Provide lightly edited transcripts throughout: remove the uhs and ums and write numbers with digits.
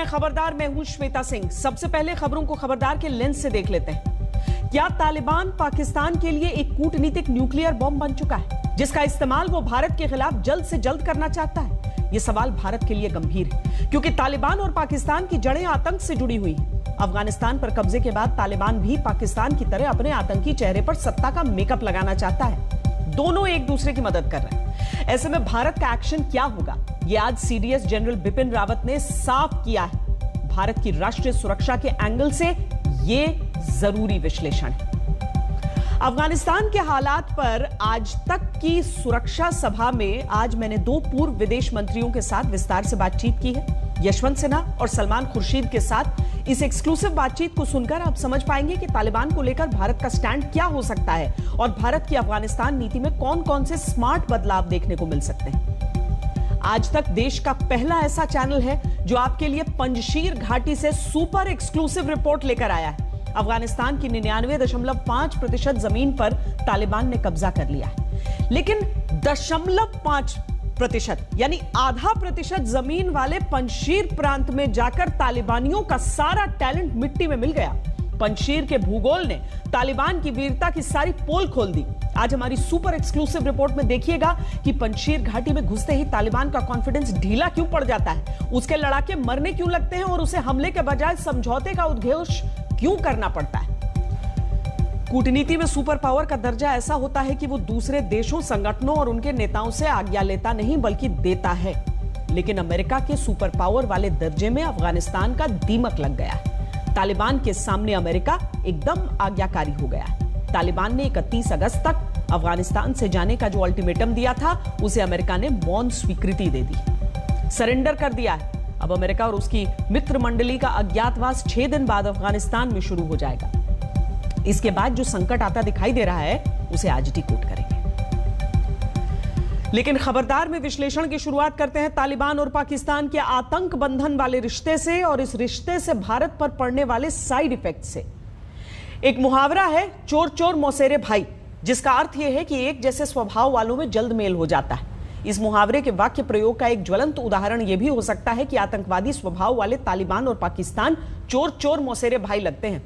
हैं खबरदार। मैं हूं श्वेता सिंह। सबसे पहले खबरों को खबरदार के लेंस से देख लेते हैं। क्या तालिबान पाकिस्तान के लिए एक कूटनीतिक न्यूक्लियर बॉम्ब बन चुका है, जिसका इस्तेमाल वो भारत के खिलाफ जल्द से जल्द करना चाहता है? ये सवाल भारत के लिए गंभीर है, क्योंकि तालिबान और पाकिस्तान की जड़ें आतंक से जुड़ी हुई हैं। अफगानिस्तान पर कब्जे के बाद तालिबान भी पाकिस्तान की तरह अपने आतंकी चेहरे पर सत्ता का मेकअप लगाना चाहता है। दोनों एक दूसरे की मदद कर रहे हैं। ऐसे में भारत का एक्शन क्या होगा, ये आज सीडीएस जनरल बिपिन रावत ने साफ किया है। भारत की राष्ट्रीय सुरक्षा के एंगल से ये जरूरी विश्लेषण है। अफगानिस्तान के हालात पर आज तक की सुरक्षा सभा में आज मैंने दो पूर्व विदेश मंत्रियों के साथ विस्तार से बातचीत की है, यशवंत सिन्हा और सलमान खुर्शीद के साथ। इस एक्सक्लूसिव बातचीत को सुनकर आप समझ पाएंगे कि तालिबान को लेकर भारत का स्टैंड क्या हो सकता है और भारत की अफगानिस्तान नीति में कौन कौन से स्मार्ट बदलाव देखने को मिल सकते हैं। आज तक देश का पहला ऐसा चैनल है जो आपके लिए पंजशीर घाटी से सुपर एक्सक्लूसिव रिपोर्ट लेकर आया है। अफगानिस्तान की 99.5% जमीन पर तालिबान ने कब्जा कर लिया है, लेकिन 0.5% यानी आधा प्रतिशत जमीन वाले पंजशीर प्रांत में जाकर तालिबानियों का सारा टैलेंट मिट्टी में मिल गया। पंजशीर के भूगोल ने तालिबान की वीरता की सारी पोल खोल दी। आज हमारी सुपर एक्सक्लूसिव रिपोर्ट में देखिएगा कि पंजशीर घाटी में घुसते ही तालिबान का कॉन्फिडेंस ढीला क्यों पड़ जाता है, उसके लड़ाके मरने क्यों लगते हैं और उसे हमले के बजाय समझौते का उद्घोष क्यों करना पड़ता है। कूटनीति में सुपर पावर का दर्जा ऐसा होता है कि वो दूसरे देशों, संगठनों और उनके नेताओं से आज्ञा लेता नहीं बल्कि देता है। लेकिन अमेरिका के सुपर पावर वाले दर्जे में अफगानिस्तान का दीमक लग गया है। तालिबान के सामने अमेरिका एकदम आज्ञाकारी हो गया है। तालिबान ने 31 अगस्त तक अफगानिस्तान से जाने का जो अल्टीमेटम दिया था, उसे अमेरिका ने मौन स्वीकृति दे दी, सरेंडर कर दिया है। अब अमेरिका और उसकी मित्र मंडली का अज्ञातवास 6 दिन बाद अफगानिस्तान में शुरू हो जाएगा। इसके बाद जो संकट आता दिखाई दे रहा है, उसे आज डिकोड करेंगे। लेकिन खबरदार में विश्लेषण की शुरुआत करते हैं तालिबान और पाकिस्तान के आतंक बंधन वाले रिश्ते से और इस रिश्ते से भारत पर पड़ने वाले साइड इफेक्ट से। एक मुहावरा है, चोर चोर मौसेरे भाई, जिसका अर्थ यह है कि एक जैसे स्वभाव वालों में जल्द मेल हो जाता है। इस मुहावरे के वाक्य प्रयोग का एक ज्वलंत उदाहरण यह भी हो सकता है कि आतंकवादी स्वभाव वाले तालिबान और पाकिस्तान चोर चोर मौसेरे भाई लगते हैं।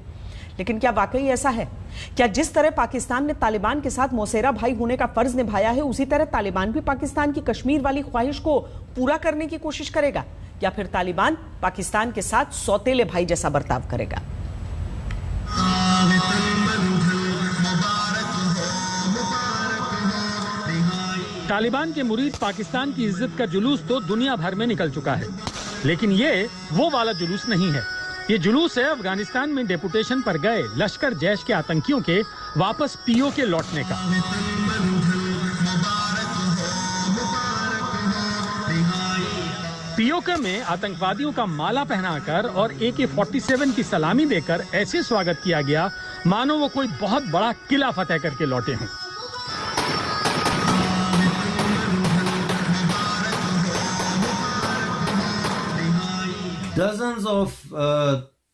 लेकिन क्या वाकई ऐसा है? क्या जिस तरह पाकिस्तान ने तालिबान के साथ मौसेरा भाई होने का फर्ज निभाया है, उसी तरह तालिबान भी पाकिस्तान की कश्मीर वाली ख्वाहिश को पूरा करने की कोशिश करेगा, या फिर तालिबान पाकिस्तान के साथ सौतेले भाई जैसा बर्ताव करेगा? तालिबान के मुरीद पाकिस्तान की इज्जत का जुलूस तो दुनिया भर में निकल चुका है, लेकिन ये वो वाला जुलूस नहीं है। ये जुलूस है अफगानिस्तान में डेपुटेशन पर गए लश्कर जैश के आतंकियों के वापस पीओके लौटने का। पीओके में आतंकवादियों का माला पहनाकर और AK-47 की सलामी देकर ऐसे स्वागत किया गया मानो वो कोई बहुत बड़ा किला फतेह करके लौटे हों। Dozens of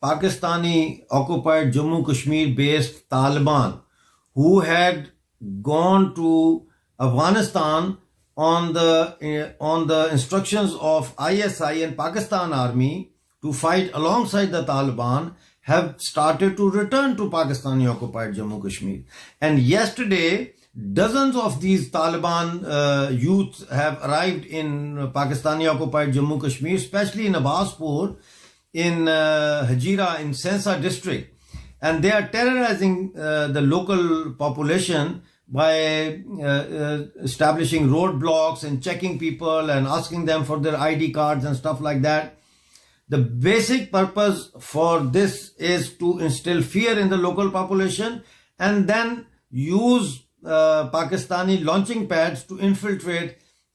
Pakistani occupied Jammu Kashmir based Taliban who had gone to Afghanistan on the instructions of ISI and Pakistan Army to fight alongside the Taliban have started to return to Pakistani occupied Jammu Kashmir. And yesterday, dozens of these Taliban youths have arrived in Pakistani occupied Jammu Kashmir, especially in Abbaspur, in Hajira, in Sensa district. And they are terrorizing the local population by establishing roadblocks and checking people and asking them for their ID cards and stuff like that. The basic purpose for this is to instill fear in the local population and then use Pakistani launching pads to infiltrate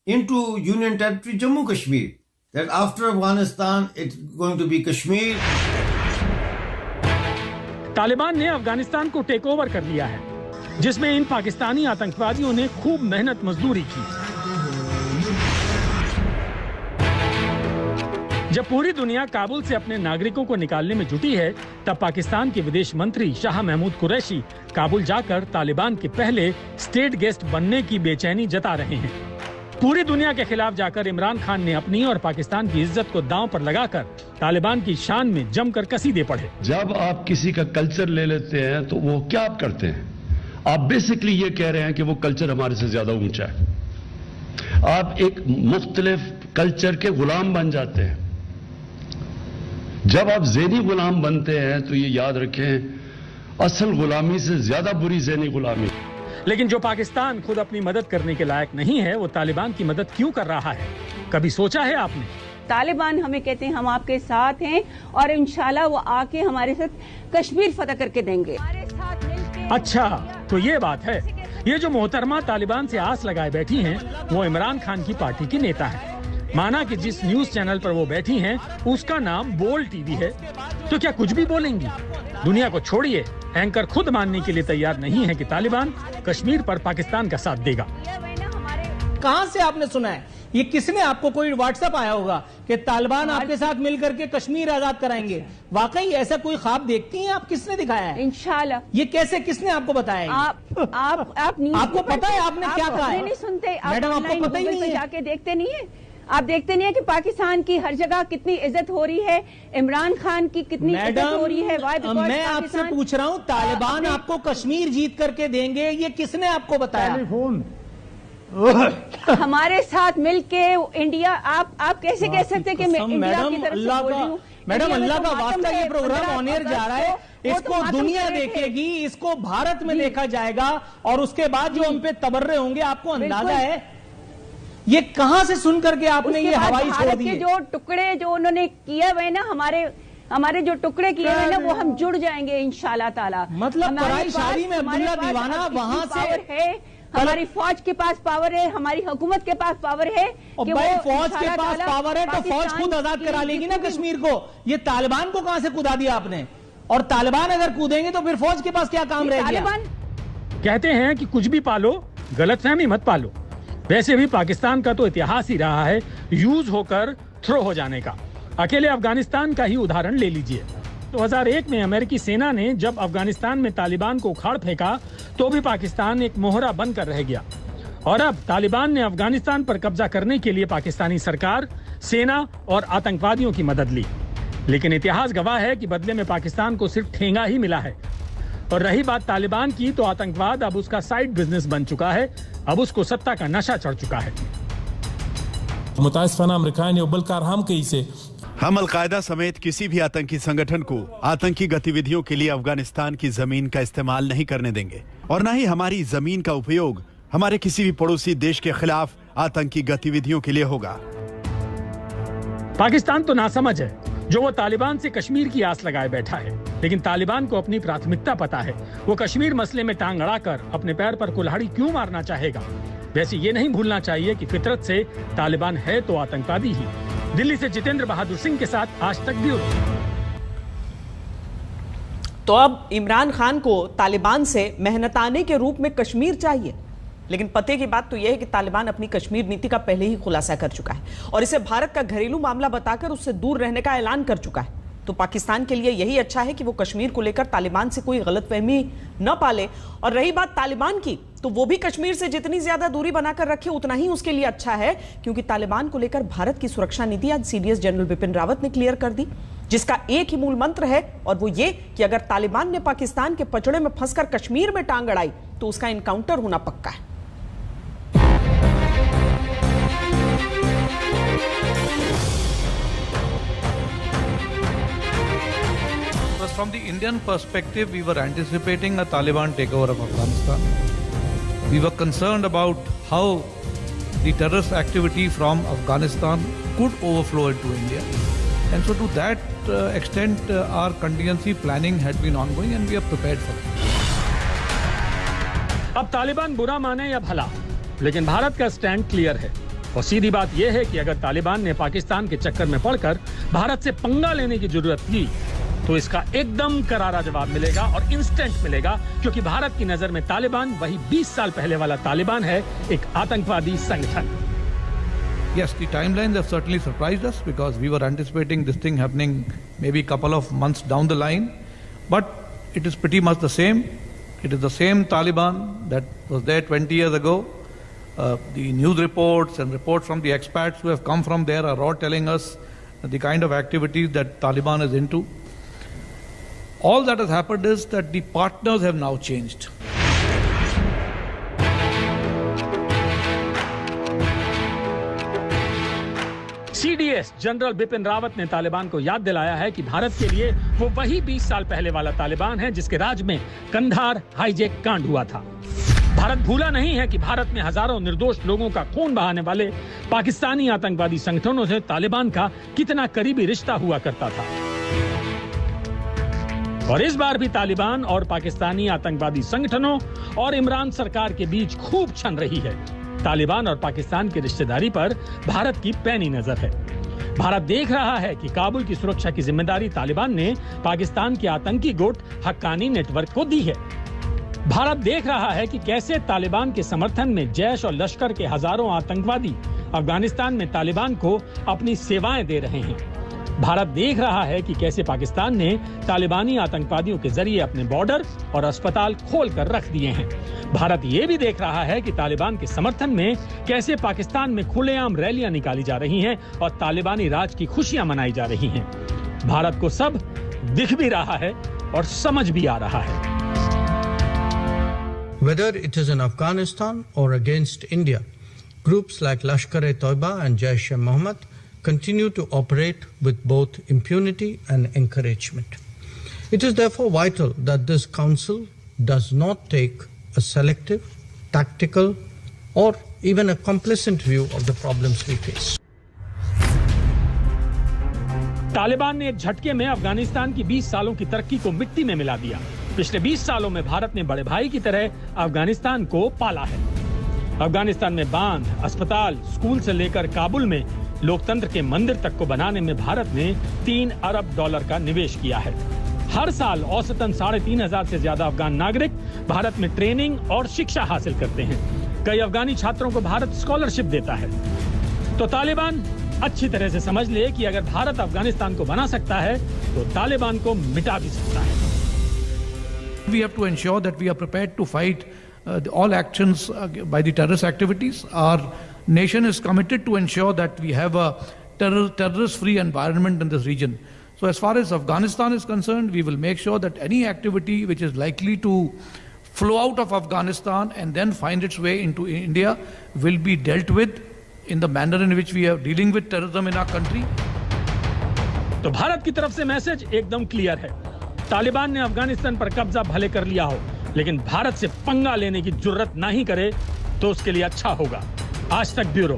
into Union Territory Jammu Kashmir. That after Afghanistan, it's going to be Kashmir. Taliban ने अफगानिस्तान को take over कर लिया है, जिसमें इन पाकिस्तानी आतंकवादियों ने खूब मेहनत मजदूरी की। जब पूरी दुनिया काबुल से अपने नागरिकों को निकालने में जुटी है, तब पाकिस्तान के विदेश मंत्री शाह महमूद कुरैशी काबुल जाकर तालिबान के पहले स्टेट गेस्ट बनने की बेचैनी जता रहे हैं। पूरी दुनिया के खिलाफ जाकर इमरान खान ने अपनी और पाकिस्तान की इज्जत को दांव पर लगाकर तालिबान की शान में जमकर कसी दे पड़े। जब आप किसी का कल्चर ले लेते हैं तो वो क्या आप करते हैं? आप बेसिकली ये कह रहे हैं कि वो कल्चर हमारे से ज्यादा ऊंचा है। आप एक मुख्तलिफ कल्चर के गुलाम बन जाते हैं। जब आप ज़ेनी गुलाम बनते हैं तो ये याद रखें, असल गुलामी से ज्यादा बुरी ज़ेनी गुलामी। लेकिन जो पाकिस्तान खुद अपनी मदद करने के लायक नहीं है, वो तालिबान की मदद क्यों कर रहा है? कभी सोचा है आपने? तालिबान हमें कहते हैं हम आपके साथ हैं और इंशाल्लाह वो आके हमारे साथ कश्मीर फतह करके देंगे। अच्छा, तो ये बात है। ये जो मोहतरमा तालिबान से आस लगाए बैठी हैं, वो इमरान खान की पार्टी की नेता हैं। माना कि जिस न्यूज चैनल पर वो बैठी हैं, उसका नाम बोल टीवी है, तो क्या कुछ भी बोलेंगी? दुनिया को छोड़िए, एंकर खुद मानने के लिए तैयार नहीं है कि तालिबान कश्मीर पर पाकिस्तान का साथ देगा। कहां से आपने सुना है? ये किसने आपको, कोई व्हाट्सएप आया होगा कि तालिबान आपके साथ मिलकर के कश्मीर आजाद कराएंगे? वाकई ऐसा कोई ख्वाब देखती हैं आप? किसने दिखाया है? इंशाल्लाह। ये कैसे, किसने आपको बताया? आपको पता है आपने क्या कहा है? नहीं सुनते मैडम, आपको पता ही नहीं है? जाके देखते नहीं है? आप देखते नहीं है कि पाकिस्तान की हर जगह कितनी इज्जत हो रही है, इमरान खान की कितनी इज्जत हो रही है? मैं आपसे पूछ रहा हूँ, तालिबान आपको कश्मीर जीत करके देंगे, ये किसने आपको बताया? टेलीफोन। हमारे साथ मिलके इंडिया, आप कैसे कह सकते कि मैं इंडिया की तरफ से बोल रही हूँ? मैडम, अल्लाह का वास्ता, ये प्रोग्राम ऑन एयर जा रहा है, इसको दुनिया देखेगी, इसको भारत में देखा जाएगा और उसके बाद जो हम पे तबर्रे होंगे, आपको अंदाजा है? ये कहां से सुन करके आपने ये हवाई छोड़ दी? जो टुकड़े जो उन्होंने किए हुए ना, हमारे जो टुकड़े किए हुए ना, वो हम जुड़ जाएंगे इंशाल्लाह ताला। मतलब पराई शादी में अब्दुल्ला दीवाना वहां से है, हमारी फौज के पास पावर है, हमारी हुकूमत के पास पावर है कि भाई फौज के पास पावर है तो फौज खुद आजाद करा लेगी ना कश्मीर को। ये तालिबान को कहां से कूदा दिया आपने? और तालिबान अगर कूदेंगे तो फिर फौज के पास क्या काम रह गया? कहते हैं कि कुछ भी पालो, गलतफहमी मत पालो। वैसे भी पाकिस्तान का तो इतिहास ही रहा है यूज होकर थ्रो हो जाने का। अकेले अफगानिस्तान का ही उदाहरण ले लीजिए। 2001 में अमेरिकी सेना ने जब अफगानिस्तान में तालिबान को उखाड़ फेंका तो भी पाकिस्तान एक मोहरा बनकर रह गया। और अब तालिबान ने अफगानिस्तान पर कब्जा करने के लिए पाकिस्तानी सरकार, सेना और आतंकवादियों की मदद ली। लेकिन इतिहास गवाह है कि बदले में पाकिस्तान को सिर्फ ठेंगा ही मिला है। और रही बात तालिबान की, तो आतंकवाद अब उसका साइड बिजनेस बन चुका है। अब उसको सत्ता का नशा चढ़ चुका है। मुतासिफाना अमेरिका ने बलकार हम कही से हम अलकायदा समेत किसी भी आतंकी संगठन को आतंकी गतिविधियों के लिए अफगानिस्तान की जमीन का इस्तेमाल नहीं करने देंगे और न ही हमारी जमीन का उपयोग हमारे किसी भी पड़ोसी देश के खिलाफ आतंकी गतिविधियों के लिए होगा। पाकिस्तान तो नासमझ है जो वो तालिबान से कश्मीर की आस लगाए बैठा है। लेकिन तालिबान को अपनी प्राथमिकता पता है। वो कश्मीर मसले में टांग अड़ाकर अपने पैर पर कुल्हाड़ी क्यों मारना चाहेगा? वैसे ये नहीं भूलना चाहिए कि फितरत से तालिबान है तो आतंकवादी ही। दिल्ली से जितेंद्र बहादुर सिंह के साथ आज तक ब्यूरो। तो अब इमरान खान को तालिबान से मेहनताने के रूप में कश्मीर चाहिए। लेकिन पते की बात तो यह है कि तालिबान अपनी कश्मीर नीति का पहले ही खुलासा कर चुका है और इसे भारत का घरेलू मामला बताकर उससे दूर रहने का ऐलान कर चुका है। तो पाकिस्तान के लिए यही अच्छा है कि वो कश्मीर को लेकर तालिबान से कोई गलतफहमी न पाले। और रही बात तालिबान की, तो वो भी कश्मीर से जितनी ज्यादा दूरी बनाकर रखे उतना ही उसके लिए अच्छा है, क्योंकि तालिबान को लेकर भारत की सुरक्षा नीति आज सीडीएस जनरल बिपिन रावत ने क्लियर कर दी, जिसका एक ही मूल मंत्र है और वो ये कि अगर तालिबान ने पाकिस्तान के पचड़े में फंसकर कश्मीर में टांग अड़ाई तो उसका इनकाउंटर होना पक्का है। From the Indian perspective, we were anticipating a Taliban takeover of Afghanistan. We were concerned about how the terrorist activity from Afghanistan could overflow into India. And so to that extent, our contingency planning had been ongoing and we are prepared for it. अब तालिबान बुरा माने या भला, लेकिन भारत का stand clear है। और सीधी बात यह है कि अगर तालिबान ने पाकिस्तान के चक्कर में पड़कर भारत से पंगा लेने की जरूरत की तो इसका एकदम करारा जवाब मिलेगा और इंस्टेंट मिलेगा, क्योंकि भारत की नजर में तालिबान वही 20 साल पहले वाला तालिबान है, एक आतंकवादी संगठन। Yes, the timelines have certainly surprised us because we were anticipating this thing happening maybe a couple of months down the line, but it is pretty much the same. It is the same Taliban that was there 20 years ago. the news reports and reports from the expats who have come from there are all telling us the kind of activities that Taliban is into. All that has happened is that the partners have now changed. CDS general Bipin Rawat ने तालिबान को याद दिलाया है कि भारत के लिए वो वही 20 साल पहले वाला तालिबान है जिसके राज में कंधार हाईजैक कांड हुआ था। भारत भूला नहीं है कि भारत में हजारों निर्दोष लोगों का खून बहाने वाले पाकिस्तानी आतंकवादी संगठनों से तालिबान का कितना करीबी रिश्ता हुआ करता था। और इस बार भी तालिबान और पाकिस्तानी आतंकवादी संगठनों और इमरान सरकार के बीच खूब छन रही है। तालिबान और पाकिस्तान की रिश्तेदारी पर भारत की पैनी नजर है। भारत देख रहा है कि काबुल की सुरक्षा की जिम्मेदारी तालिबान ने पाकिस्तान के आतंकी गुट हक्कानी नेटवर्क को दी है। भारत देख रहा है कि कैसे तालिबान के समर्थन में जैश और लश्कर के हजारों आतंकवादी अफगानिस्तान में तालिबान को अपनी सेवाएं दे रहे हैं। भारत देख रहा है कि कैसे पाकिस्तान ने तालिबानी आतंकवादियों के जरिए अपने बॉर्डर और अस्पताल खोल कर रख दिए हैं। भारत ये भी देख रहा है कि तालिबान के समर्थन में कैसे पाकिस्तान में खुलेआम रैलियां निकाली जा रही हैं और तालिबानी राज की खुशियां मनाई जा रही हैं। भारत को सब दिख भी रहा है और समझ भी आ रहा है। Whether it is in Afghanistan or against India, groups like Lashkar-e-Toiba and Jaish-e-Mohammed continue to operate with both impunity and encouragement. It is therefore vital that this council does not take a selective, tactical, or even a complacent view of the problems we face. Taliban ने एक झटके में अफगानिस्तान की 20 सालों की तरक्की को मिट्टी में मिला दिया। पिछले 20 सालों में भारत ने बड़े भाई की तरह अफगानिस्तान को पाला है। अफगानिस्तान में बांध, अस्पताल, स्कूल से लेकर काबुल में लोकतंत्र के मंदिर तक को बनाने में भारत ने $3 अरब का निवेश किया है। हर साल औसतन 3,500 से ज्यादा अफगान नागरिक भारत में ट्रेनिंग और शिक्षा हासिल करते हैं। कई अफगानी छात्रों को भारत स्कॉलरशिप देता है। तो तालिबान अच्छी तरह से समझ ले कि अगर भारत अफगानिस्तान को बना सकता है तो तालिबान को मिटा भी सकता है। We have to ensure that we are prepared to fight all actions by the terrorist activities. Our nation is committed to ensure that we have a terrorist-free environment in this region. So as far as Afghanistan is concerned, we will make sure that any activity which is likely to flow out of Afghanistan and then find its way into India will be dealt with in the manner in which we are dealing with terrorism in our country. तो भारत की तरफ से message एकदम clear है। तालिबान ने अफगानिस्तान पर कब्जा भले कर लिया हो, लेकिन भारत से पंगा लेने की जुर्रत नहीं करे तो उसके लिए अच्छा होगा। आज तक ब्यूरो।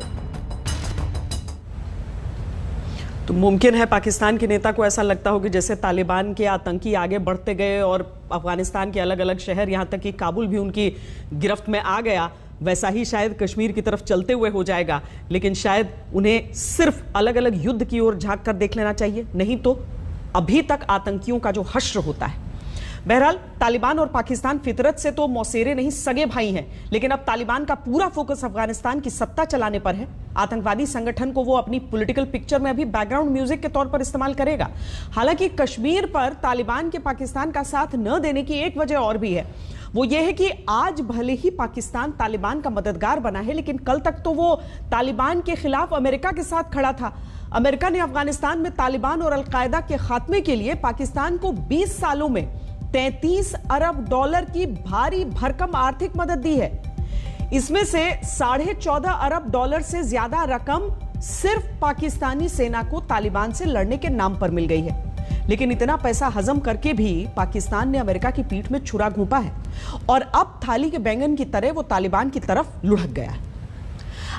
तो मुमकिन है पाकिस्तान के नेता को ऐसा लगता हो कि जैसे तालिबान के आतंकी आगे बढ़ते गए और अफगानिस्तान के अलग अलग शहर, यहां तक कि काबुल भी उनकी गिरफ्त में आ गया, वैसा ही शायद कश्मीर की तरफ चलते हुए हो जाएगा। लेकिन शायद उन्हें सिर्फ अलग अलग युद्ध की ओर झांक कर देख लेना चाहिए, नहीं तो अभी तक आतंकियों का जो हश्र होता है। बहरहाल तालिबान और पाकिस्तान फितरत से तो मौसेरे नहीं सगे भाई हैं, लेकिन अब तालिबान का पूरा फोकस अफगानिस्तान की सत्ता चलाने पर है। आतंकवादी संगठन को वो अपनी पॉलिटिकल पिक्चर में अभी बैकग्राउंड म्यूजिक के तौर पर इस्तेमाल करेगा। हालांकि कश्मीर पर तालिबान के पाकिस्तान का साथ न देने की एक वजह और भी है। वो ये है कि आज भले ही पाकिस्तान तालिबान का मददगार बना है, लेकिन कल तक तो वो तालिबान के खिलाफ अमेरिका के साथ खड़ा था। अमेरिका ने अफगानिस्तान में तालिबान और अलकायदा के खात्मे के लिए पाकिस्तान को 20 सालों में $33 अरब की भारी भरकम आर्थिक मदद दी है। इसमें से $14.5 अरब से ज्यादा रकम सिर्फ पाकिस्तानी सेना को तालिबान से लड़ने के नाम पर मिल गई है। लेकिन इतना पैसा हजम करके भी पाकिस्तान ने अमेरिका की पीठ में छुरा घोंपा है और अब थाली के बैंगन की तरह वो तालिबान की तरफ लुढ़क गया है।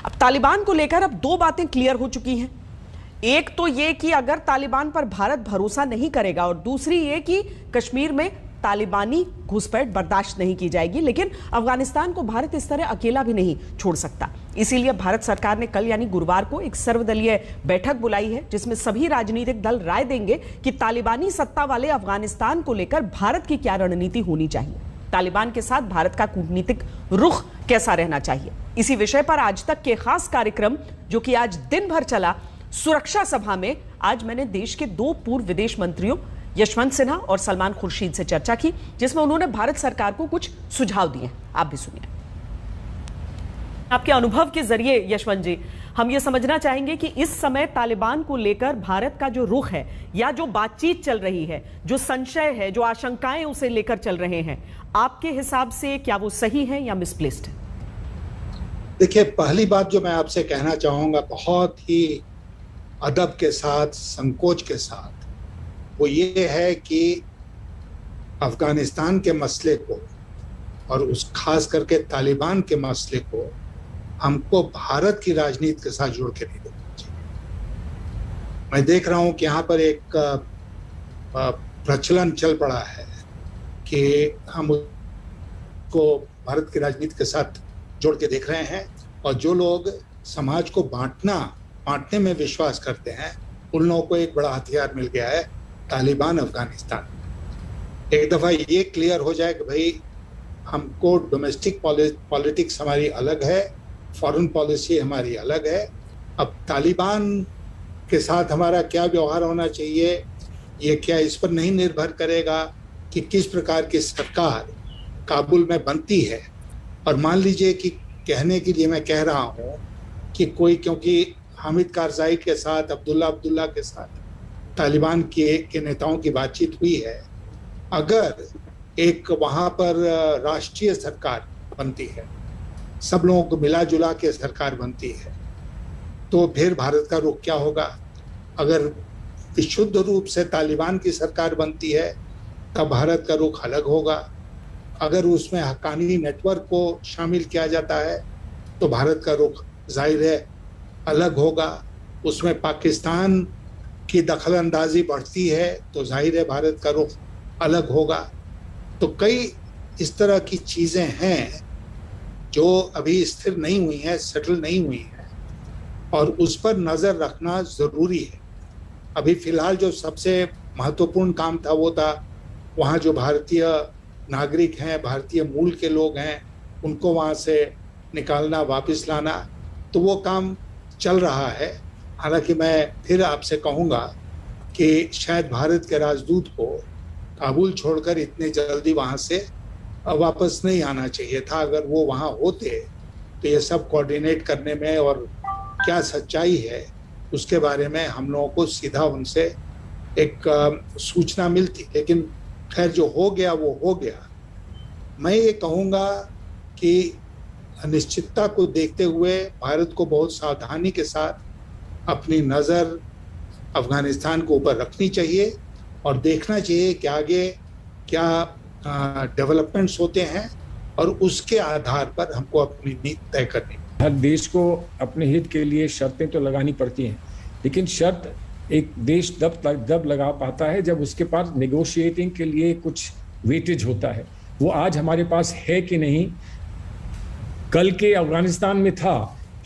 अब तालिबान को लेकर अब दो बातें क्लियर हो चुकी हैं। एक तो ये कि अगर तालिबान पर भारत भरोसा नहीं करेगा, और दूसरी ये कि कश्मीर में तालिबानी घुसपैठ बर्दाश्त नहीं की जाएगी। लेकिन अफगानिस्तान को भारत इस तरह अकेला भी नहीं छोड़ सकता। इसीलिए भारत सरकार ने कल यानी गुरुवार को एक सर्वदलीय बैठक बुलाई है, जिसमें सभी राजनीतिक दल राय देंगे कि तालिबानी सत्ता वाले अफगानिस्तान को लेकर भारत की क्या रणनीति होनी चाहिए, तालिबान के साथ भारत का कूटनीतिक रुख कैसा रहना चाहिए। इसी विषय पर आज तक के खास कार्यक्रम, जो कि आज दिन भर चला, सुरक्षा सभा में आज मैंने देश के 2 पूर्व विदेश मंत्रियों यशवंत सिन्हा और सलमान खुर्शीद से चर्चा की, जिसमें उन्होंने भारत सरकार को कुछ सुझाव दिए। आप भी सुनिए। आपके अनुभव के जरिए यशवंत जी, हम ये समझना चाहेंगे कि इस समय तालिबान को लेकर भारत का जो रुख है या जो बातचीत चल रही है, जो संशय है, जो आशंकाएं उसे लेकर चल रहे हैं, आपके हिसाब से क्या वो सही है या मिसप्लेस्ड है? देखिए, पहली बात जो मैं आपसे कहना चाहूंगा बहुत ही अदब के साथ, संकोच के साथ, वो ये है कि अफगानिस्तान के मसले को और उस खास करके तालिबान के मसले को हमको भारत की राजनीति के साथ जोड़ के नहीं देखना चाहिए। मैं देख रहा हूं कि यहाँ पर एक प्रचलन चल पड़ा है कि हम उसको भारत की राजनीति के साथ जोड़ के देख रहे हैं, और जो लोग समाज को बांटने में विश्वास करते हैं, उन लोगों को एक बड़ा हथियार मिल गया है, तालिबान अफगानिस्तान। एक दफा ये क्लियर हो जाए कि भाई हमको डोमेस्टिक पॉलिटिक्स हमारी अलग है, फॉरेन पॉलिसी हमारी अलग है। अब तालिबान के साथ हमारा क्या व्यवहार होना चाहिए, ये क्या इस पर नहीं निर्भर करेगा कि किस प्रकार की सरकार काबुल में बनती है। और मान लीजिए कि कहने के लिए मैं कह रहा हूँ कि कोई, क्योंकि हामिद कारज़ाई के साथ, अब्दुल्ला के साथ तालिबान के नेताओं की बातचीत हुई है, अगर एक वहाँ पर राष्ट्रीय सरकार बनती है, सब लोगों को मिला जुला के सरकार बनती है, तो फिर भारत का रुख क्या होगा? अगर विशुद्ध रूप से तालिबान की सरकार बनती है तब भारत का रुख अलग होगा। अगर उसमें हक्कानी नेटवर्क को शामिल किया जाता है तो भारत का रुख जाहिर है अलग होगा। उसमें पाकिस्तान की दखल अंदाजी बढ़ती है तो जाहिर है भारत का रुख अलग होगा। तो कई इस तरह की चीज़ें हैं जो अभी स्थिर नहीं हुई हैं, सेटल नहीं हुई हैं, और उस पर नज़र रखना ज़रूरी है। अभी फ़िलहाल जो सबसे महत्वपूर्ण काम था वो था वहाँ जो भारतीय नागरिक हैं, भारतीय मूल के लोग हैं, उनको वहाँ से निकालना, वापस लाना, तो वो काम चल रहा है। हालांकि मैं फिर आपसे कहूँगा कि शायद भारत के राजदूत को काबुल छोड़कर इतनी जल्दी वहाँ से वापस नहीं आना चाहिए था। अगर वो वहाँ होते तो ये सब कोऑर्डिनेट करने में और क्या सच्चाई है उसके बारे में हम लोगों को सीधा उनसे एक सूचना मिलती। लेकिन खैर, जो हो गया वो हो गया। मैं ये कहूँगा कि अनिश्चितता को देखते हुए भारत को बहुत सावधानी के साथ अपनी नज़र अफगानिस्तान के ऊपर रखनी चाहिए और देखना चाहिए कि आगे क्या डेवलपमेंट्स होते हैं, और उसके आधार पर हमको अपनी नीति तय करनी। हर देश को अपने हित के लिए शर्तें तो लगानी पड़ती हैं, लेकिन शर्त एक देश तब लगा पाता है जब उसके पास नेगोशिएटिंग के लिए कुछ वेटेज होता है। वो आज हमारे पास है कि नहीं? कल के अफगानिस्तान में था,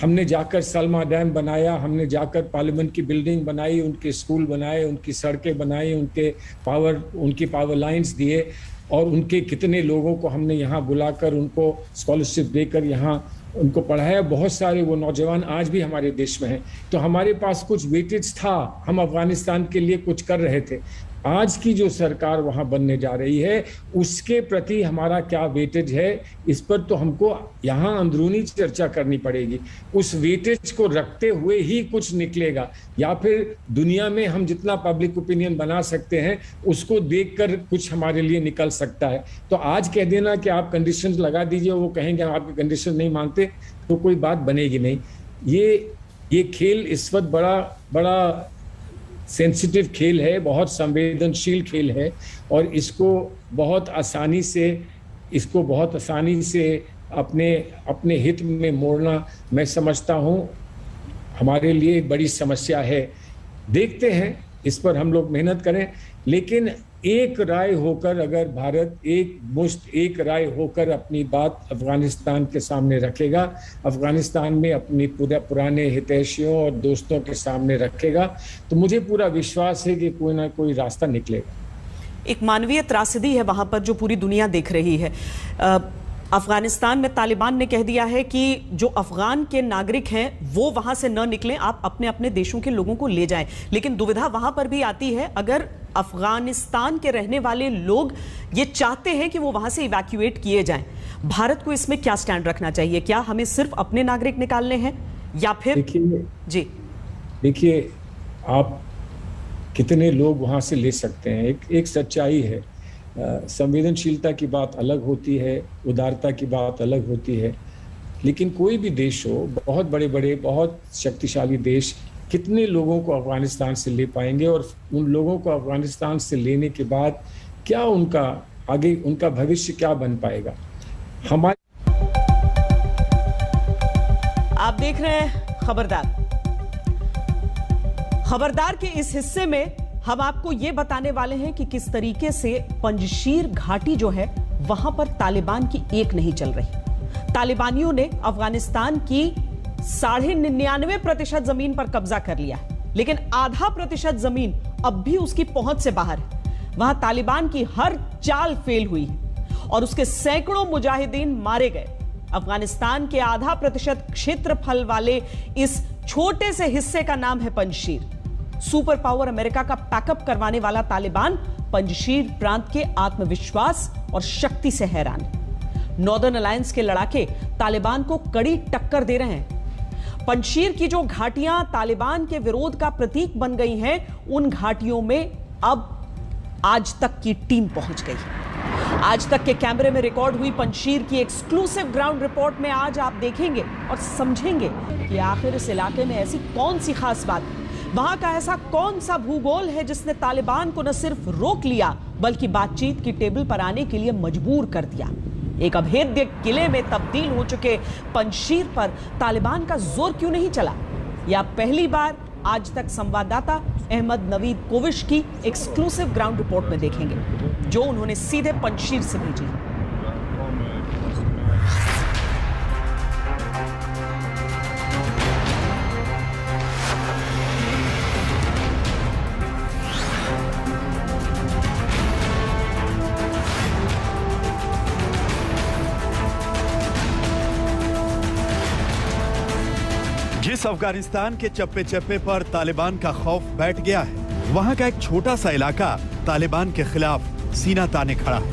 हमने जाकर सलमा डैम बनाया, हमने जाकर पार्लियामेंट की बिल्डिंग बनाई, उनके स्कूल बनाए, उनकी सड़कें बनाई, उनकी पावर लाइंस दिए, और उनके कितने लोगों को हमने यहाँ बुलाकर उनको स्कॉलरशिप देकर यहाँ उनको पढ़ाया। बहुत सारे वो नौजवान आज भी हमारे देश में हैं। तो हमारे पास कुछ वेटेज था, हम अफगानिस्तान के लिए कुछ कर रहे थे। आज की जो सरकार वहाँ बनने जा रही है उसके प्रति हमारा क्या वेटेज है, इस पर तो हमको यहाँ अंदरूनी चर्चा करनी पड़ेगी। उस वेटेज को रखते हुए ही कुछ निकलेगा, या फिर दुनिया में हम जितना पब्लिक ओपिनियन बना सकते हैं उसको देखकर कुछ हमारे लिए निकल सकता है। तो आज कह देना कि आप कंडीशंस लगा दीजिए, वो कहेंगे हम आपके कंडीशन नहीं मानते, तो कोई बात बनेगी नहीं। ये खेल इस वक्त बड़ा सेंसिटिव खेल है, बहुत संवेदनशील खेल है, और इसको बहुत आसानी से अपने हित में मोड़ना मैं समझता हूँ हमारे लिए एक बड़ी समस्या है। देखते हैं, इस पर हम लोग मेहनत करें, लेकिन एक राय होकर अगर भारत एक राय होकर अपनी बात अफगानिस्तान के सामने रखेगा, अफगानिस्तान में अपनी पुराने हितैषियों और दोस्तों के सामने रखेगा, तो मुझे पूरा विश्वास है कि कोई ना कोई रास्ता निकलेगा। एक मानवीय त्रासदी है वहां पर जो पूरी दुनिया देख रही है। अफगानिस्तान में तालिबान ने कह दिया है कि जो अफगान के नागरिक हैं वो वहां से न निकलें, आप अपने अपने देशों के लोगों को ले जाएं। लेकिन दुविधा वहां पर भी आती है, अगर अफगानिस्तान के रहने वाले लोग ये चाहते हैं कि वो वहां से इवैक्यूएट किए जाएं, भारत को इसमें क्या स्टैंड रखना चाहिए? क्या हमें सिर्फ अपने नागरिक निकालने हैं या फिर? देखिए आप कितने लोग वहां से ले सकते हैं? एक सच्चाई है, संवेदनशीलता की बात अलग होती है, उदारता की बात अलग होती है, लेकिन कोई भी देश हो, बहुत बड़े बड़े बहुत शक्तिशाली देश कितने लोगों को अफगानिस्तान से ले पाएंगे, और उन लोगों को अफगानिस्तान से लेने के बाद क्या उनका आगे उनका भविष्य क्या बन पाएगा? आप देख रहे हैं खबरदार के इस हिस्से में हम आपको यह बताने वाले हैं कि किस तरीके से पंजशीर घाटी जो है वहां पर तालिबान की एक नहीं चल रही। तालिबानियों ने अफगानिस्तान की 99.5% जमीन पर कब्जा कर लिया है, लेकिन 0.5% जमीन अब भी उसकी पहुंच से बाहर है। वहां तालिबान की हर चाल फेल हुई है और उसके सैकड़ों मुजाहिदीन मारे गए। अफगानिस्तान के 0.5% क्षेत्रफल वाले इस छोटे से हिस्से का नाम है पंजशीर। सुपर पावर अमेरिका का पैकअप करवाने वाला तालिबान पंजशीर प्रांत के आत्मविश्वास और शक्ति से हैरान है। नॉर्दर्न अलायंस के लड़ाके तालिबान को कड़ी टक्कर दे रहे हैं। पंजशीर की जो घाटियां तालिबान के विरोध का प्रतीक बन गई हैं, उन घाटियों में अब आज तक की टीम पहुंच गई है। आज तक के कैमरे में रिकॉर्ड हुई पंजशीर की एक्सक्लूसिव ग्राउंड रिपोर्ट में आज आप देखेंगे और समझेंगे कि आखिर इस इलाके में ऐसी कौन सी खास बात है, वहां का ऐसा कौन सा भूगोल है जिसने तालिबान को न सिर्फ रोक लिया बल्कि बातचीत की टेबल पर आने के लिए मजबूर कर दिया। एक अभेद्य किले में तब्दील हो चुके पंजशीर पर तालिबान का जोर क्यों नहीं चला? या पहली बार आज तक संवाददाता अहमद नवीद कोविश की एक्सक्लूसिव ग्राउंड रिपोर्ट में देखेंगे, जो उन्होंने सीधे पंजशीर से भेजी। जिस अफगानिस्तान के चप्पे चप्पे पर तालिबान का खौफ बैठ गया है, वहां का एक छोटा सा इलाका तालिबान के खिलाफ सीना ताने खड़ा है।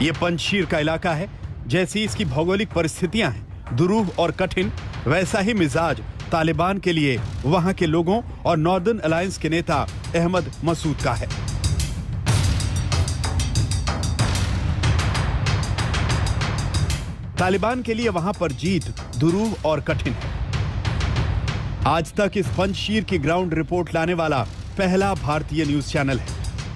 ये पंजशीर का इलाका है। जैसी इसकी भौगोलिक परिस्थितियां हैं, दुरूह और कठिन, वैसा ही मिजाज तालिबान के लिए वहां के लोगों और नॉर्दर्न अलायंस के नेता अहमद मसूद का है। तालिबान के लिए वहां पर जीत दुरूह और कठिन है। आज तक इस पंजशीर की ग्राउंड रिपोर्ट लाने वाला पहला भारतीय न्यूज चैनल है।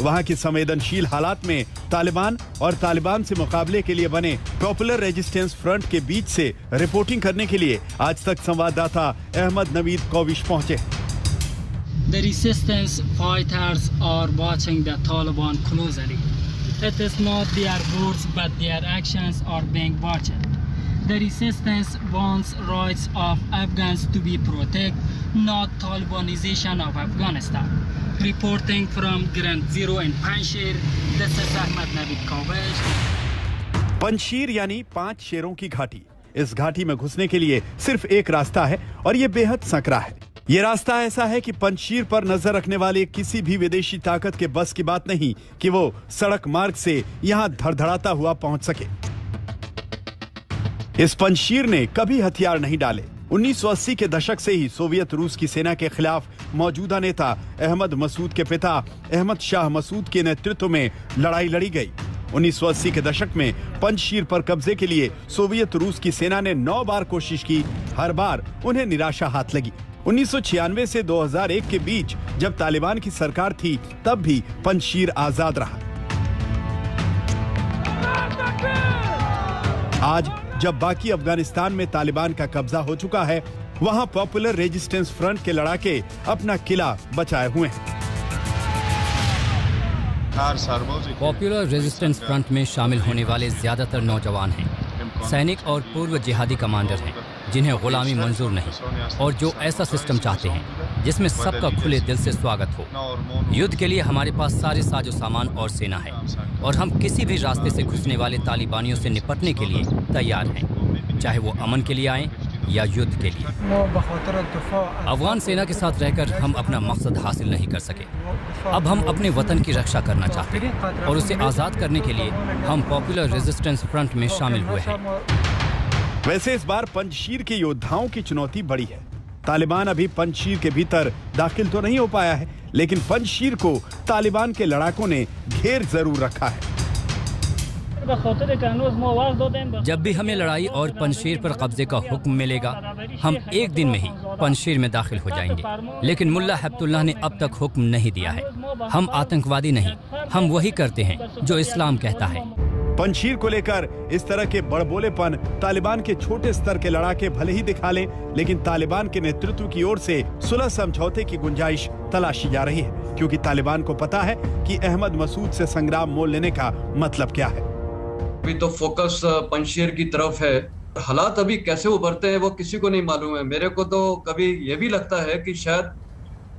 वहां की संवेदनशील हालात में तालिबान और तालिबान से मुकाबले के लिए बने पॉपुलर रेजिस्टेंस फ्रंट के बीच से रिपोर्टिंग करने के लिए आज तक संवाददाता अहमद नवीद कोविश पहुंचे। The resistance fighters are watching the Taliban closely. It is not their words but their actions are being watched. The resistance wants rights of Afghans to be protected, not Talibanization of Afghanistan. Reporting from Ground Zero in Panjshir, this is Ahmed Navid Kovish. Panjshir यानी 5 शेरों की घाटी। इस घाटी में घुसने के लिए सिर्फ एक रास्ता है और ये बेहद संकरा है। ये रास्ता ऐसा है कि पंजशीर पर नजर रखने वाले किसी भी विदेशी ताकत के बस की बात नहीं कि वो सड़क मार्ग से यहाँ धड़धड़ाता हुआ पहुंच सके। इस पंजशीर ने कभी हथियार नहीं डाले। 1980 के दशक से ही सोवियत रूस की सेना के खिलाफ मौजूदा नेता अहमद मसूद के पिता अहमद शाह मसूद के नेतृत्व में लड़ाई लड़ी गई। 1980 के दशक में पंजशीर पर कब्जे के लिए सोवियत रूस की सेना ने 9 बार कोशिश की। हर बार उन्हें निराशा हाथ लगी। 1996 से 2001 के बीच जब तालिबान की सरकार थी, तब भी पंजशीर आजाद रहा। आज जब बाकी अफगानिस्तान में तालिबान का कब्जा हो चुका है, वहां पॉपुलर रेजिस्टेंस फ्रंट के लड़ाके अपना किला बचाए हुए हैं। पॉपुलर रेजिस्टेंस फ्रंट में शामिल होने वाले ज्यादातर नौजवान हैं, सैनिक और पूर्व जिहादी कमांडर हैं जिन्हें गुलामी मंजूर नहीं और जो ऐसा सिस्टम चाहते हैं जिसमें सबका खुले दिल से स्वागत हो। युद्ध के लिए हमारे पास सारे साजो सामान और सेना है और हम किसी भी रास्ते से घुसने वाले तालिबानियों से निपटने के लिए तैयार हैं, चाहे वो अमन के लिए आएं या युद्ध के लिए। अफगान सेना के साथ रहकर हम अपना मकसद हासिल नहीं कर सके। अब हम अपने वतन की रक्षा करना चाहते हैं और उसे आज़ाद करने के लिए हम पॉपुलर रेजिस्टेंस फ्रंट में शामिल हुए हैं। वैसे इस बार पंजशीर के योद्धाओं की चुनौती बड़ी है। तालिबान अभी पंजशीर के भीतर दाखिल तो नहीं हो पाया है, लेकिन पंजशीर को तालिबान के लड़ाकों ने घेर जरूर रखा है। जब भी हमें लड़ाई और पंजशीर पर कब्जे का हुक्म मिलेगा, हम एक दिन में ही पंजशीर में दाखिल हो जाएंगे। लेकिन मुल्ला हैबतुल्लाह ने अब तक हुक्म नहीं दिया है। हम आतंकवादी नहीं, हम वही करते हैं जो इस्लाम कहता है। पंजशीर को लेकर इस तरह के बड़बोलेपन तालिबान के छोटे स्तर के लड़ाके भले ही दिखा लें, लेकिन तालिबान के नेतृत्व की ओर से सुलह समझौते की गुंजाइश तलाशी जा रही है, क्योंकि तालिबान को पता है कि अहमद मसूद से संग्राम मोल लेने का मतलब क्या है। अभी तो फोकस पंजशीर की तरफ है। हालात अभी कैसे उभरते हैं वो किसी को नहीं मालूम है। मेरे को तो कभी ये भी लगता है कि शायद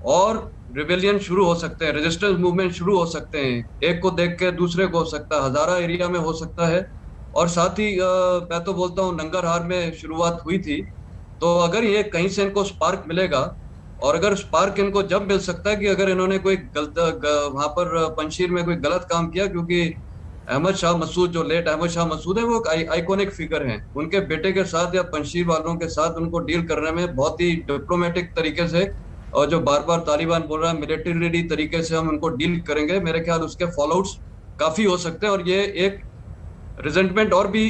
और रिबेलियन शुरू हो सकते हैं, रेजिस्टेंस मूवमेंट शुरू हो सकते हैं। एक को देख के दूसरे को हो सकता है, हजारा एरिया में हो सकता है। और साथ ही मैं तो बोलता हूँ नंगरहार में शुरुआत हुई थी, तो अगर ये कहीं से इनको स्पार्क मिलेगा, और अगर स्पार्क इनको जब मिल सकता है कि अगर इन्होंने कोई वहाँ पर पंजशीर में कोई गलत काम किया, क्योंकि अहमद शाह मसूद, जो लेट अहमद शाह मसूद है, वो आइकॉनिक फिगर हैं। उनके बेटे के साथ या पंजशीर वालों के साथ उनको डील करने में बहुत ही डिप्लोमेटिक तरीके से, और जो बार बार तालिबान बोल रहा है मिलिट्री तरीके से हम उनको डील करेंगे, मेरे ख्याल उसके फॉलोआउट्स काफी हो सकते हैं और ये एक रिजेंटमेंट और भी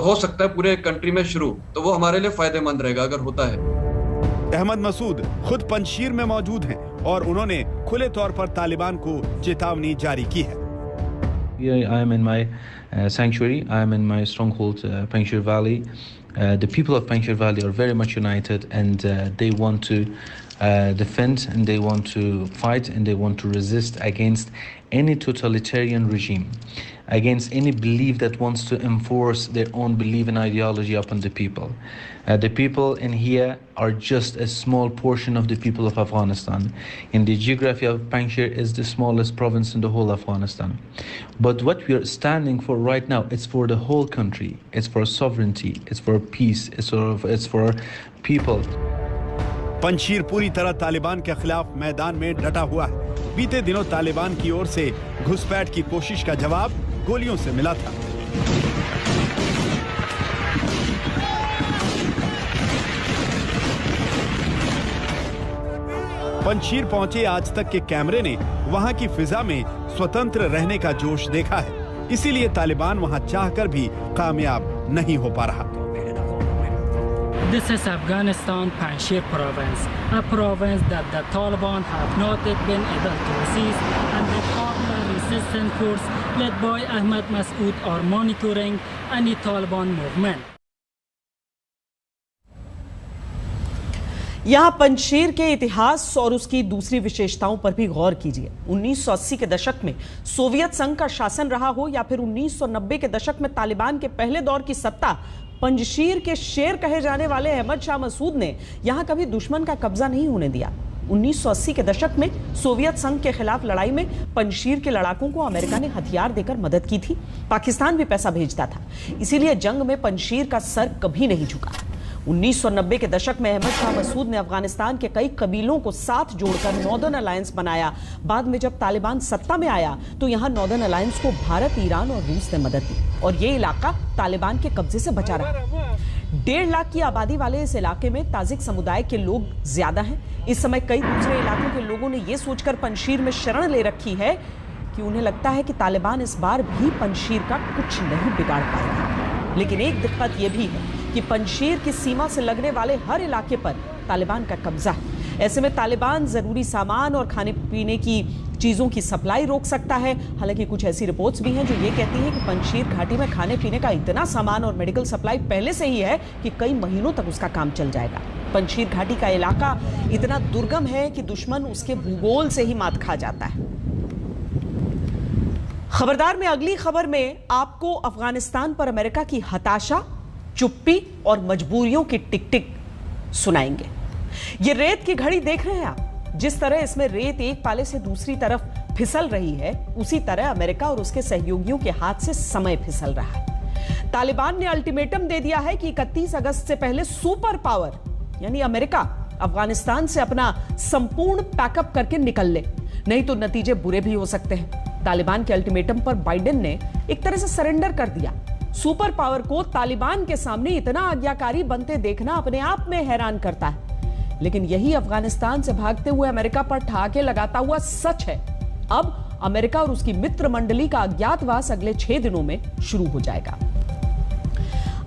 हो सकता है पूरे कंट्री में शुरू, तो वो हमारे लिए फायदेमंद रहेगा अगर होता है। अहमद मसूद खुद पंजशीर में मौजूद हैं और उन्होंने खुले तौर पर तालिबान को चेतावनी जारी की है। I am in my sanctuary. I am in my stronghold, Panjshir Valley. The people of Panjshir Valley are very much united, and they want to defend, and they want to fight, and they want to resist against any totalitarian regime, against any belief that wants to enforce their own belief and ideology upon the people. The people in here are just a small portion of the people of Afghanistan. In the geography of Panjshir is the smallest province in the whole Afghanistan. But what we are standing for right now, it's for the whole country. It's for sovereignty. It's for peace. It's for people. Panjshir पूरी तरह तालिबान के खिलाफ मैदान में डटा हुआ है। बीते दिनों तालिबान की ओर से घुसपैठ की कोशिश का जवाब गोलियों से मिला था। पंजशीर पहुंचे आज तक के कैमरे ने वहां की फिजा में स्वतंत्र रहने का जोश देखा है, इसीलिए तालिबान वहां चाहकर भी कामयाब नहीं हो पा रहा। This is Afghanistan Panjshir province, a province that the Taliban have not yet been able to seize, and the popular resistance force led by Ahmad Masood are monitoring any Taliban movement. यहां पंजशीर के इतिहास और उसकी दूसरी विशेषताओं पर भी गौर कीजिए। 1980 के दशक में सोवियत संघ का शासन रहा हो या फिर 1990 के दशक में तालिबान के पहले दौर की सत्ता, पंजशीर के शेर कहे जाने वाले अहमद शाह मसूद ने यहां कभी दुश्मन का कब्जा नहीं होने दिया। 1980 के दशक में सोवियत संघ के खिलाफ लड़ाई में पंजशीर के लड़ाकों को अमेरिका ने हथियार देकर मदद की थी। पाकिस्तान भी पैसा भेजता था, इसीलिए जंग में पंजशीर का सर कभी नहीं झुका। 1990 के दशक में अहमद शाह मसूद ने अफगानिस्तान के कई कबीलों को साथ जोड़कर नॉर्दर्न अलायंस बनाया। बाद में जब तालिबान सत्ता में आया तो यहां नॉर्दर्न अलायंस को भारत, ईरान और रूस ने मदद दी और यह इलाका तालिबान के कब्जे से बचा रहा। 1.5 लाख की आबादी वाले इस इलाके में ताजिक समुदाय के लोग ज्यादा हैं। इस समय कई दूसरे इलाकों के लोगों ने यह सोचकर पंजशीर में शरण ले रखी है कि उन्हें लगता है कि तालिबान इस बार भी पंजशीर का कुछ नहीं बिगाड़ पाएगा। लेकिन एक दिक्कत यह भी है कि पंजशीर की सीमा से लगने वाले हर इलाके पर तालिबान का कब्जा है। ऐसे में तालिबान जरूरी सामान और खाने पीने की चीजों की सप्लाई रोक सकता है। हालांकि कुछ ऐसी रिपोर्ट्स भी हैं जो ये कहती हैं कि पंजशीर घाटी में खाने पीने का इतना सामान और मेडिकल सप्लाई पहले से ही है कि कई महीनों तक उसका काम चल जाएगा। पंजशीर घाटी का इलाका इतना दुर्गम है कि दुश्मन उसके भूगोल से ही मात खा जाता है। खबरदार में अगली खबर में आपको अफगानिस्तान पर अमेरिका की हताशा, चुप्पी और मजबूरियों की टिक टिक सुनाएंगे। ये रेत की घड़ी देख रहे हैं आप, जिस तरह इसमें रेत एक पाले से दूसरी तरफ फिसल रही है, उसी तरह अमेरिका और उसके सहयोगियों के हाथ से समय फिसल रहा है। तालिबान ने अल्टीमेटम दे दिया है कि 31 अगस्त से पहले सुपर पावर यानी अमेरिका अफगानिस्तान से अपना संपूर्ण पैकअप करके निकल ले, नहीं तो नतीजे बुरे भी हो सकते हैं। तालिबान के अल्टीमेटम पर बाइडेन ने एक तरह से सरेंडर कर दिया। सुपर पावर को तालिबान के सामने इतना आज्ञाकारी बनते देखना अपने आप में हैरान करता है, लेकिन यही अफगानिस्तान से भागते हुए अमेरिका पर ठहाके लगाता हुआ सच है। अब अमेरिका और उसकी मित्र मंडली का अज्ञातवास अगले 6 दिनों में शुरू हो जाएगा।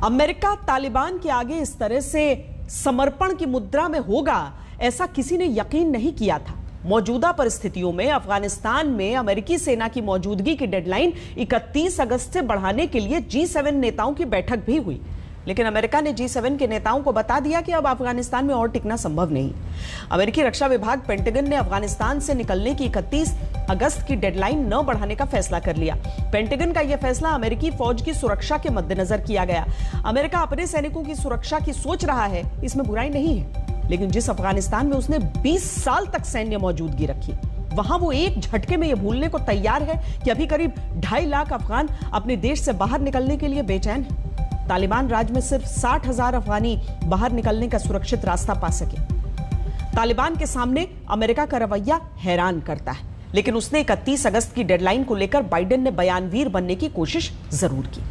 अमेरिका तालिबान के आगे इस तरह से समर्पण की मुद्रा में होगा, ऐसा किसी ने यकीन नहीं किया था। मौजूदा परिस्थितियों में अफगानिस्तान में अमेरिकी सेना की मौजूदगी की डेडलाइन 31 अगस्त से बढ़ाने के लिए G7 नेताओं की बैठक भी हुई, लेकिन अमेरिका ने G7 के नेताओं को बता दिया कि अब अफगानिस्तान में और टिकना संभव नहीं। अमेरिकी रक्षा विभाग पेंटागन ने अफगानिस्तान से निकलने की 31 अगस्त की डेडलाइन न बढ़ाने का फैसला कर लिया। पेंटागन का यह फैसला अमेरिकी फौज की सुरक्षा के मद्देनजर किया गया। अमेरिका अपने सैनिकों की सुरक्षा की सोच रहा है, इसमें बुराई नहीं है, लेकिन जिस अफगानिस्तान में उसने 20 साल तक सैन्य मौजूदगी रखी, वहां वो एक झटके में यह भूलने को तैयार है कि अभी करीब 2.5 लाख अफगान अपने देश से बाहर निकलने के लिए बेचैन है। तालिबान राज में सिर्फ 60,000 अफगानी बाहर निकलने का सुरक्षित रास्ता पा सके। तालिबान के सामने अमेरिका का रवैया हैरान करता है, लेकिन उसने 31 अगस्त की डेडलाइन को लेकर बाइडेन ने बयानवीर बनने की कोशिश जरूर की।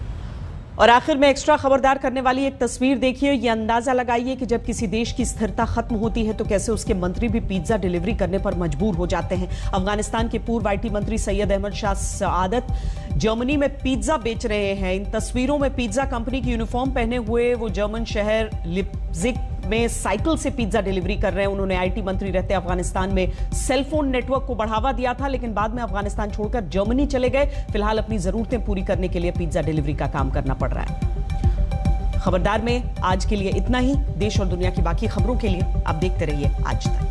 और आखिर में एक्स्ट्रा खबरदार करने वाली एक तस्वीर देखिए। यह अंदाजा लगाइए कि जब किसी देश की स्थिरता खत्म होती है तो कैसे उसके मंत्री भी पिज्जा डिलीवरी करने पर मजबूर हो जाते हैं। अफगानिस्तान के पूर्व IT मंत्री सैयद अहमद शाह सआदत जर्मनी में पिज्जा बेच रहे हैं। इन तस्वीरों में पिज्जा कंपनी की यूनिफॉर्म पहने हुए वो जर्मन शहर लिप्जिग में साइकिल से पिज्जा डिलीवरी कर रहे हैं। उन्होंने IT मंत्री रहते अफगानिस्तान में सेलफोन नेटवर्क को बढ़ावा दिया था, लेकिन बाद में अफगानिस्तान छोड़कर जर्मनी चले गए। फिलहाल अपनी जरूरतें पूरी करने के लिए पिज्जा डिलीवरी का काम करना पड़ रहा है। खबरदार में आज के लिए इतना ही। देश और दुनिया की बाकी खबरों के लिए आप देखते रहिए आज तक।